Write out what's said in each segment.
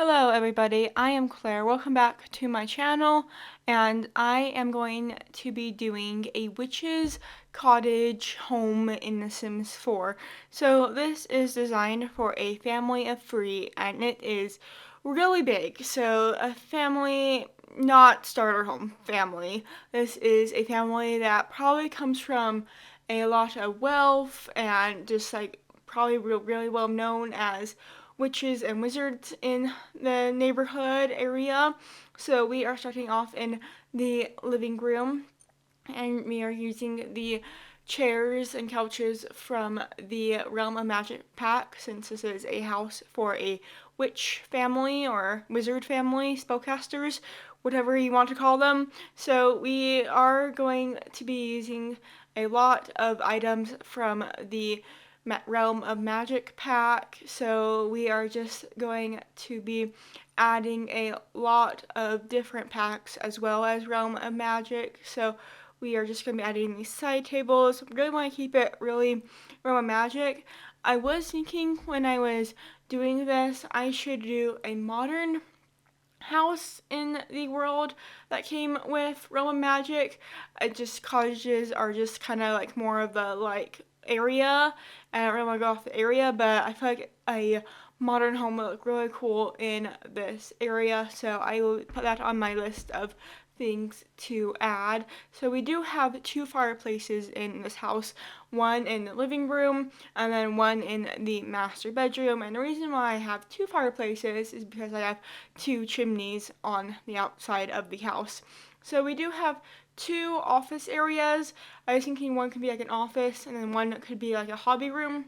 Hello everybody, I am Claire. Welcome back to my channel, and I am going to be doing a witch's cottage home in The Sims 4. So this is designed for a family of 3 and it is really big. So a family, not starter home family. This is a family that probably comes from a lot of wealth and just like probably really well known as witches and wizards in the neighborhood area. So we are starting off in the living room, and we are using the chairs and couches from the Realm of Magic pack, since this is a house for a witch family or wizard family, spellcasters, whatever you want to call them. So we are going to be using a lot of items from the Realm of Magic pack, so we are just going to be adding a lot of different packs as well as Realm of Magic. So we are just going to be adding these side tables. Really want to keep it really Realm of Magic. I was thinking when I was doing this, I should do a modern house in the world that came with Realm of Magic. Just cottages are just kind of like more of the like area, and I don't really want to go off the area, but I feel like a modern home would look really cool in this area, so I will put that on my list of things to add. So we do have 2 fireplaces in this house, one in the living room and then one in the master bedroom. And the reason why I have 2 fireplaces is because I have 2 chimneys on the outside of the house. So we do have 2 office areas. I was thinking one could be like an office and then one could be like a hobby room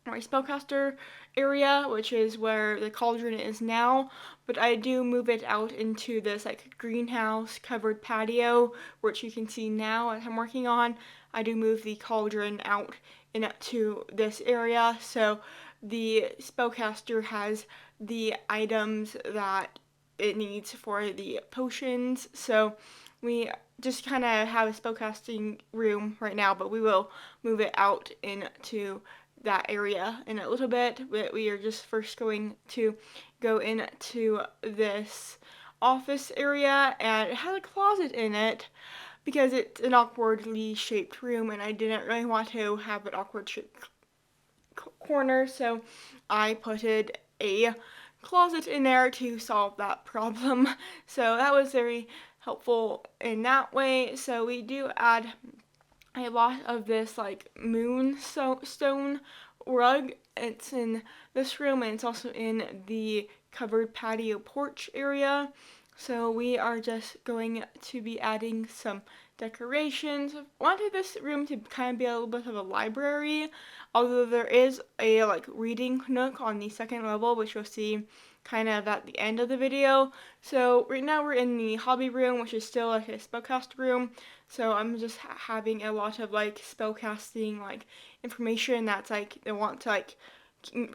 or a spellcaster area, which is where the cauldron is now, but I do move it out into this like greenhouse covered patio, which you can see now as I'm working on. I do move the cauldron out into this area, so the spellcaster has the items that it needs for the potions. So we just kind of have a spellcasting room right now, but we will move it out into that area in a little bit. But we are just first going to go into this office area, and it has a closet in it because it's an awkwardly shaped room, and I didn't really want to have an awkward shaped corner, so I put a closet in there to solve that problem. So that was very helpful in that way. So we do add a lot of this like stone rug. It's in this room and it's also in the covered patio porch area. So we are just going to be adding some decorations. I wanted this room to kind of be a little bit of a library, although there is a like reading nook on the second level, which you'll see kind of at the end of the video. So right now we're in the hobby room, which is still like a spellcast room. So I'm just having a lot of like spellcasting like information that's like they want to like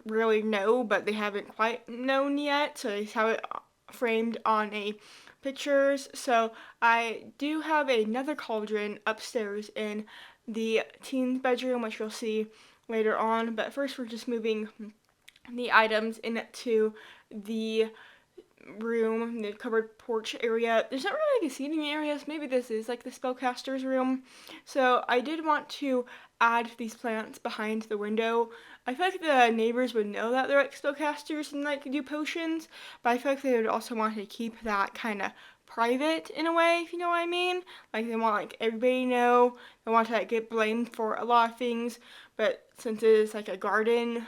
really know, but they haven't quite known yet. So they have it framed on a pictures. So I do have another cauldron upstairs in the teen's bedroom, which you'll see later on. But first we're just moving the items into the room, the covered porch area. There's not really like a seating area, so maybe this is like the spellcaster's room. So I did want to add these plants behind the window. I feel like the neighbors would know that they're like spellcasters and like do potions, but I feel like they would also want to keep that kind of private in a way, if you know what I mean. Like they want like everybody to know. They want to like get blamed for a lot of things, but since it is like a garden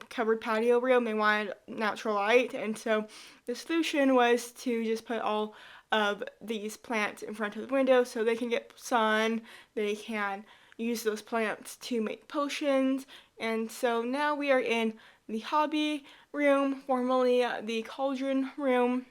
covered patio room, they wanted natural light, and so the solution was to just put all of these plants in front of the window so they can get sun, they can use those plants to make potions. And so now we are in the hobby room, formerly the cauldron room.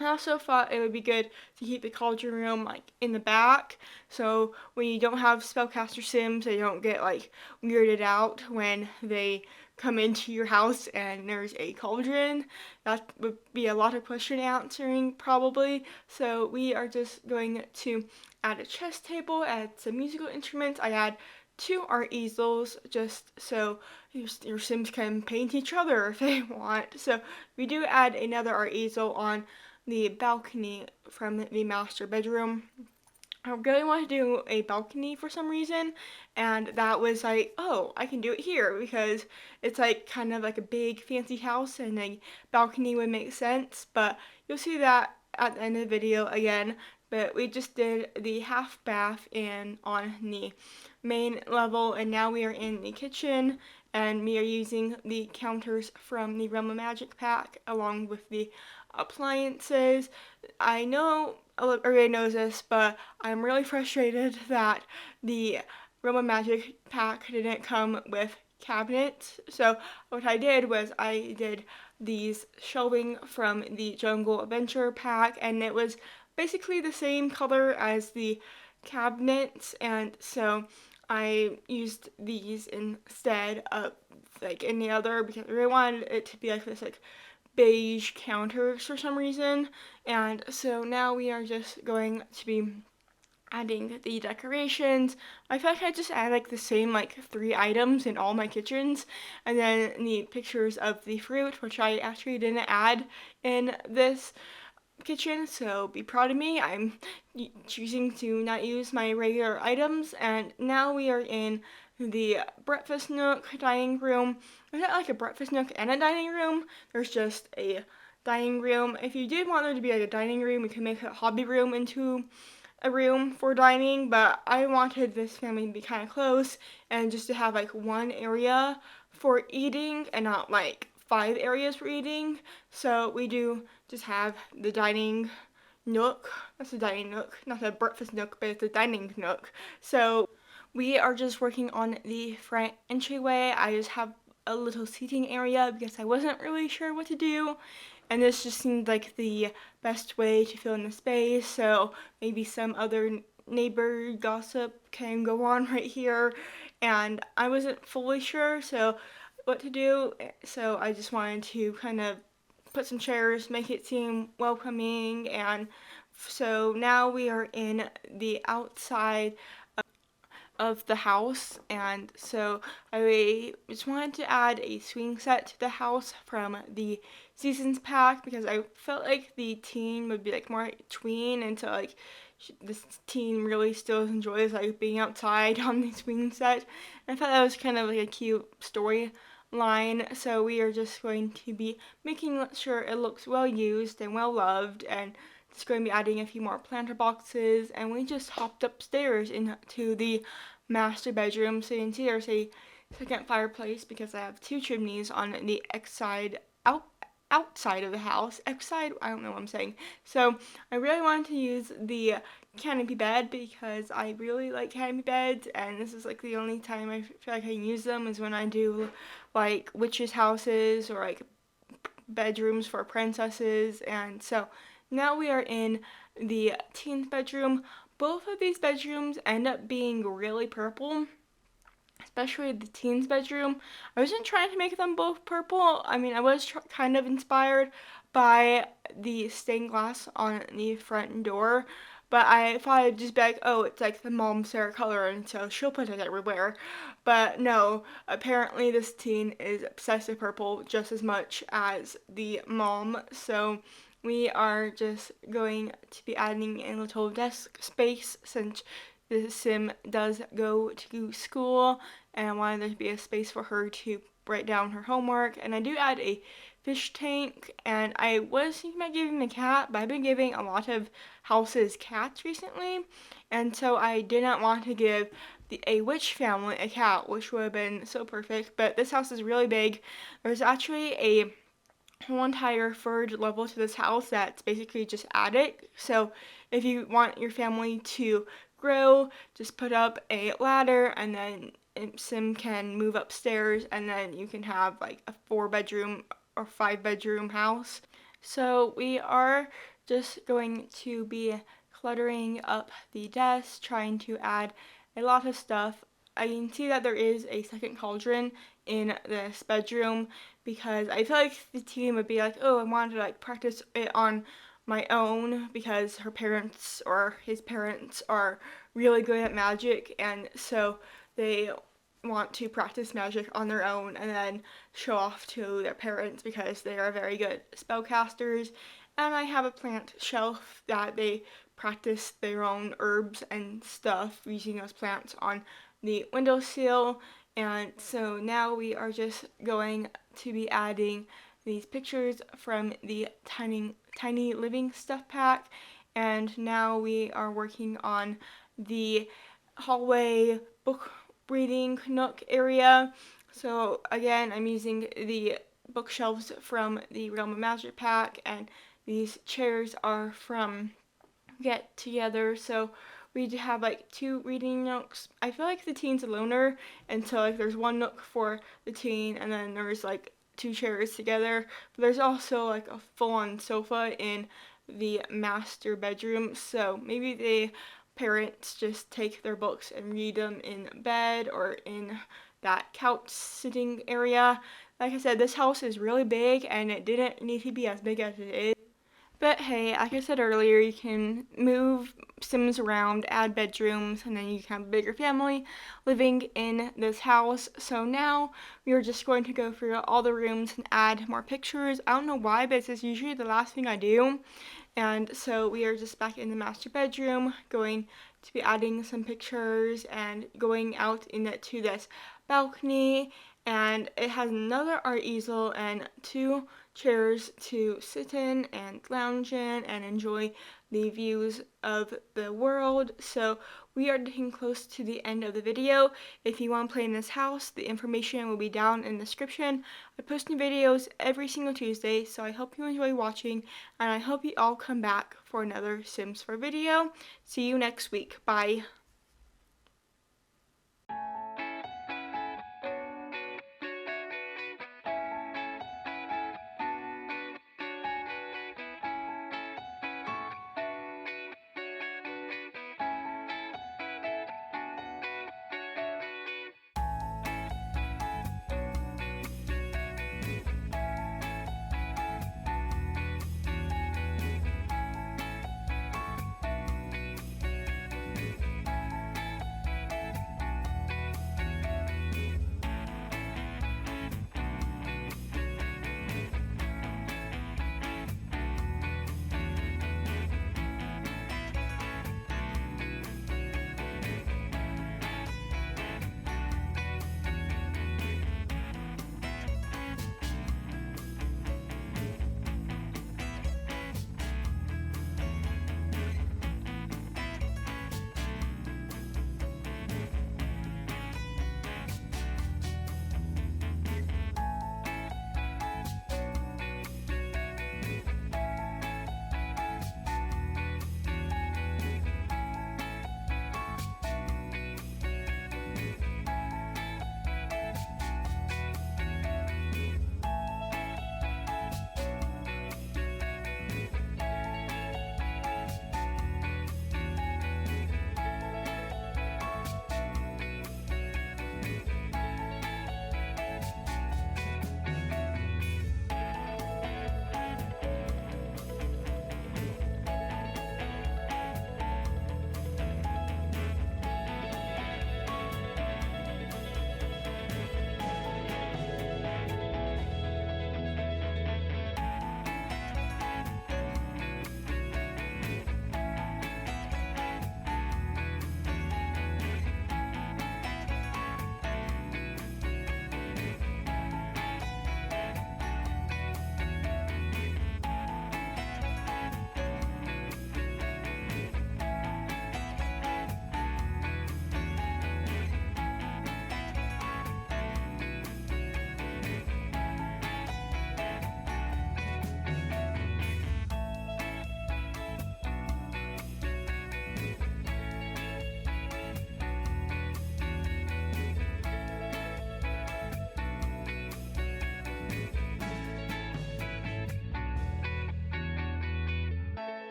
I also thought it would be good to keep the cauldron room like in the back, so when you don't have spellcaster sims, they don't get like weirded out when they come into your house and there's a cauldron. That would be a lot of question answering probably. So we are just going to add a chess table, add some musical instruments. I add 2 art easels just so your Sims can paint each other if they want. So we do add another art easel on the balcony from the master bedroom. I really want to do a balcony for some reason, and that was like, oh, I can do it here because it's like kind of like a big fancy house and a balcony would make sense, but you'll see that at the end of the video again. But we just did the half bath and on the main level, and now we are in the kitchen, and we are using the counters from the Realm of Magic pack along with the appliances. I know everybody knows this, but I'm really frustrated that the Realm of Magic pack didn't come with cabinets. So what I did was I did these shelving from the Jungle Adventure pack, and it was basically the same color as the cabinets, and so I used these instead of like any other because I really wanted it to be like this like beige counters for some reason. And so now we are just going to be adding the decorations. I feel like I just add like the same like 3 items in all my kitchens, and then the pictures of the fruit, which I actually didn't add in this kitchen, so be proud of me. I'm choosing to not use my regular items, and now we are in the breakfast nook dining room. There's not like a breakfast nook and a dining room, there's just a dining room. If you did want there to be like a dining room, you could make a hobby room into a room for dining, but I wanted this family to be kind of close and just to have like one area for eating and not like 5 areas for eating. So we do just have the dining nook. That's a dining nook, not a breakfast nook, but it's a dining nook. So we are just working on the front entryway. I just have a little seating area because I wasn't really sure what to do, and this just seemed like the best way to fill in the space. So maybe some other neighbor gossip can go on right here, and I wasn't fully sure so what to do, so I just wanted to kind of put some chairs, make it seem welcoming, and so now we are in the outside of the house, and so I just wanted to add a swing set to the house from the seasons pack because I felt like the teen would be like more like tween, and so like this teen really still enjoys like being outside on the swing set, and I thought that was kind of like a cute storyline. So we are just going to be making sure it looks well used and well loved, and just going to be adding a few more planter boxes, and we just hopped upstairs into the master bedroom. So you can see there's a second fireplace because I have 2 chimneys on the outside of the house. Outside, I don't know what I'm saying. So I really wanted to use the canopy bed because I really like canopy beds, and this is like the only time I feel like I can use them is when I do like witches' houses or like bedrooms for princesses. And so now we are in the teen's bedroom. Both of these bedrooms end up being really purple, especially the teen's bedroom. I wasn't trying to make them both purple. I mean, I was kind of inspired by the stained glass on the front door, but I thought I'd just be like, oh, it's like the mom's hair color, and so she'll put it everywhere. But no, apparently this teen is obsessed with purple just as much as the mom, so we are just going to be adding a little desk space since the sim does go to school, and I wanted there to be a space for her to write down her homework. And I do add a fish tank, and I was thinking about giving the cat, but I've been giving a lot of houses cats recently, and so I did not want to give a witch family a cat, which would have been so perfect. But this house is really big. There's actually a whole entire third level to this house that's basically just attic. So if you want your family to grow, just put up a ladder, and then Sim can move upstairs, and then you can have like a 4-bedroom or 5-bedroom house. So we are just going to be cluttering up the desk, trying to add a lot of stuff. I can see that there is a second cauldron in this bedroom because I feel like the teen would be like, oh, I wanted to like practice it on my own because her parents or his parents are really good at magic, and so they want to practice magic on their own and then show off to their parents because they are very good spellcasters. And I have a plant shelf that they practice their own herbs and stuff using those plants on the windowsill. And so now we are just going to be adding these pictures from the tiny living stuff pack. And now we are working on the hallway book reading nook area. So again, I'm using the bookshelves from the Realm of Magic pack, and these chairs are from Get Together. So we have like 2 reading nooks. I feel like the teen's a loner, and so like there's one nook for the teen, and then there's like 2 chairs together. But there's also like a full-on sofa in the master bedroom. So maybe the parents just take their books and read them in bed or in that couch sitting area. Like I said, this house is really big and it didn't need to be as big as it is. But hey, like I said earlier, you can move Sims around, add bedrooms, and then you can have a bigger family living in this house. So now we are just going to go through all the rooms and add more pictures. I don't know why, but this is usually the last thing I do. And so we are just back in the master bedroom, going to be adding some pictures and going out into this balcony. And it has another art easel and 2 chairs to sit in and lounge in and enjoy the views of the world. So we are getting close to the end of the video. If you want to play in this house, the information will be down in the description. I post new videos every single Tuesday, so I hope you enjoy watching, and I hope you all come back for another Sims 4 video. See you next week. Bye.